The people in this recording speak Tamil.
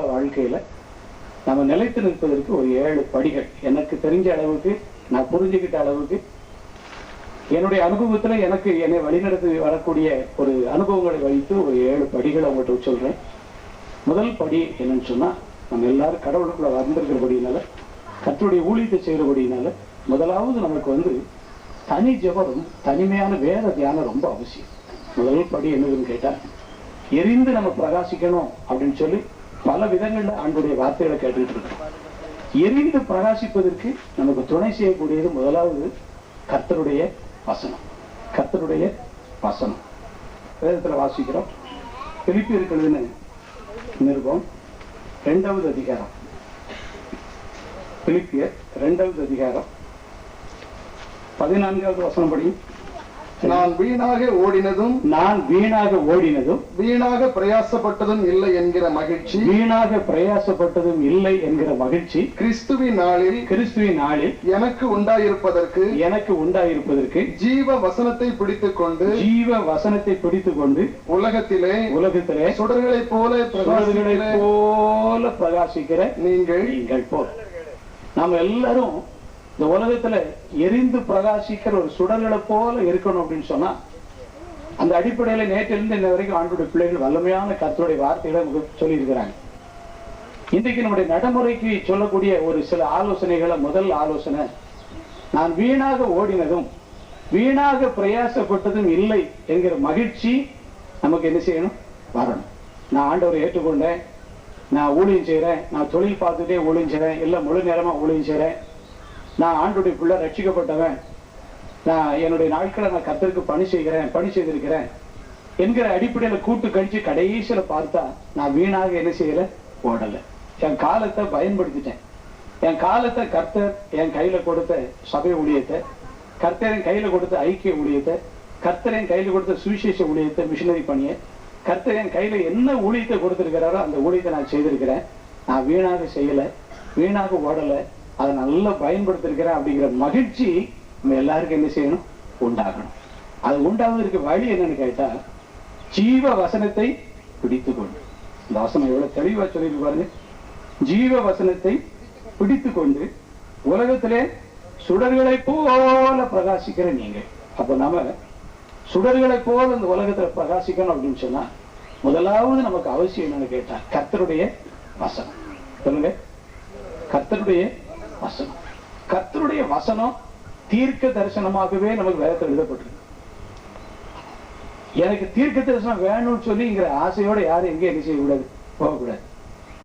வாழ்க்கையில நம்ம நிலைத்து நிற்பதற்கு ஒரு 7 படிகள் எனக்கு தெரிஞ்ச அளவுக்கு, நான் புரிஞ்சுக்கிட்ட அளவுக்கு, என்னுடைய அனுபவத்துல எனக்கு என்னை வழிநடத்தி வரக்கூடிய ஒரு அனுபவங்களை வைத்து ஒரு 7 படிகளை உங்கள்கிட்ட சொல்றேன். முதல் படி என்னன்னு சொன்னா, நம்ம எல்லாரும் கடவுளுக்குள்ள வந்திருக்கிறபடினால, கர்த்தருடைய ஊழியத்தை செய்யறபடினால, முதலாவது நமக்கு தனி ஜெபம், தனிமையான வேத தியானம் ரொம்ப அவசியம். முதல் படி என்னதுன்னு கேட்டா, எரிந்து நம்ம பிரகாசிக்கணும் அப்படின்னு சொல்லி பல விதங்கள்ல ஆண்டுடைய வார்த்தைகளை கேட்டுக்கிட்டு இருக்கோம். எரிந்து பிரகாசிப்பதற்கு நமக்கு துணை செய்யக்கூடியது முதலாவது கர்த்தருடைய வசனம். கர்த்தருடைய வசனம் வேதத்துல வாசிக்கிறோம். பிலிப்பியருக்கு நிருபம் 2வது அதிகாரம். பிலிப்பியர் 2வது அதிகாரம் 14வது வசனம் படி, நான் வீணாக ஓடினதும் வீணாக பிரயாசப்பட்டதும் இல்லை என்கிற மகிழ்ச்சி, கிறிஸ்துவின் நாளில் எனக்கு உண்டாயிருப்பதற்கு ஜீவ வசனத்தை பிடித்துக்கொண்டு உலகத்திலே சுடர்களைப் போல பிரகாசிக்கிற நீங்கள் போல். நாம் எல்லாரும் இந்த உலகத்துல எரிந்து பிரகாசிக்கிற ஒரு சுடர்களை போல இருக்கணும் அப்படின்னு சொன்னா, அந்த அடிப்படையில நேற்றிலிருந்து இன்ன வரைக்கும் ஆண்டுடைய பிள்ளைகள் வல்லமையான கர்த்தருடைய வார்த்தைகளை சொல்லி இருக்கிறாங்க. இன்றைக்கு நம்முடைய நடைமுறைக்கு சொல்லக்கூடிய ஒரு சில ஆலோசனைகளை, முதல் ஆலோசனை, நான் வீணாக ஓடினதும் வீணாக பிரயாசப்பட்டதும் இல்லை என்கிற மகிழ்ச்சி நமக்கு என்ன செய்யணும்? வரணும். நான் ஆண்டவரை ஏற்றுக்கொண்டேன், நான் ஊழியம் செய்யறேன், நான் தொழில் பார்த்துட்டே ஊழியம் செய்யறேன், இல்ல முழு நேரமா ஊழியம் செய்யறேன், நான் ஆண்டுடைய பிள்ளை, ரட்சிக்கப்பட்டவன், நான் என்னுடைய நாட்களை நான் கர்த்தருக்கு பணி செய்திருக்கிறேன் என்கிற அடிப்படையில கூட்டு கழிச்சு கடைசியில பார்த்தா நான் வீணாக என்ன செய்யல? ஓடல. என் காலத்தை பயன்படுத்திட்டேன். என் காலத்தை கர்த்தர் என் கையில கொடுத்த சபை ஊழியத்தை, கர்த்தர் என் கையில கொடுத்த ஐக்கிய ஊழியத்தை, கர்த்தர் என் கையில கொடுத்த சுவிசேஷ ஊழியத்தை, மிஷினரி பணியை, கர்த்தர் என் கையில என்ன ஊழியத்தை கொடுத்திருக்கிறாரோ அந்த ஊழியத்தை நான் செய்திருக்கிறேன். நான் வீணாக செய்யல, வீணாக ஓடல, அதை நல்லா பயன்படுத்திருக்கிறேன் அப்படிங்கிற மகிழ்ச்சி நம்ம எல்லாருக்கும் என்ன செய்யணும்? உண்டாகணும். அது உண்டாவதற்கு வழி என்னன்னு கேட்டா, ஜீவ வசனத்தை பிடித்துக்கொண்டு. இந்த வசனம் எவ்வளவு தெளிவா சொல்லிட்டு பாருங்க. ஜீவ வசனத்தை பிடித்துக்கொண்டு உலகத்திலே சுடர்களை போல பிரகாசிக்கிற நீங்க. அப்ப நம்ம சுடர்களை போல இந்த உலகத்துல பிரகாசிக்கணும் அப்படின்னு சொன்னா, முதலாவது நமக்கு அவசியம் என்னன்னு கேட்டா, கர்த்தருடைய வசனம். சொல்லுங்க, கர்த்தருடைய வசனம். கர்த்தருடைய வசனம் தீர்க்க தரிசனமாகவே நமக்கு வேதத்தில் எழுதப்பட்டிருக்கு. எனக்கு தீர்க்க தரிசனம் வேணும்னு சொல்லிங்கிற ஆசையோட யாரும் எங்கே என்ன செய்யக்கூடாது? போகக்கூடாது.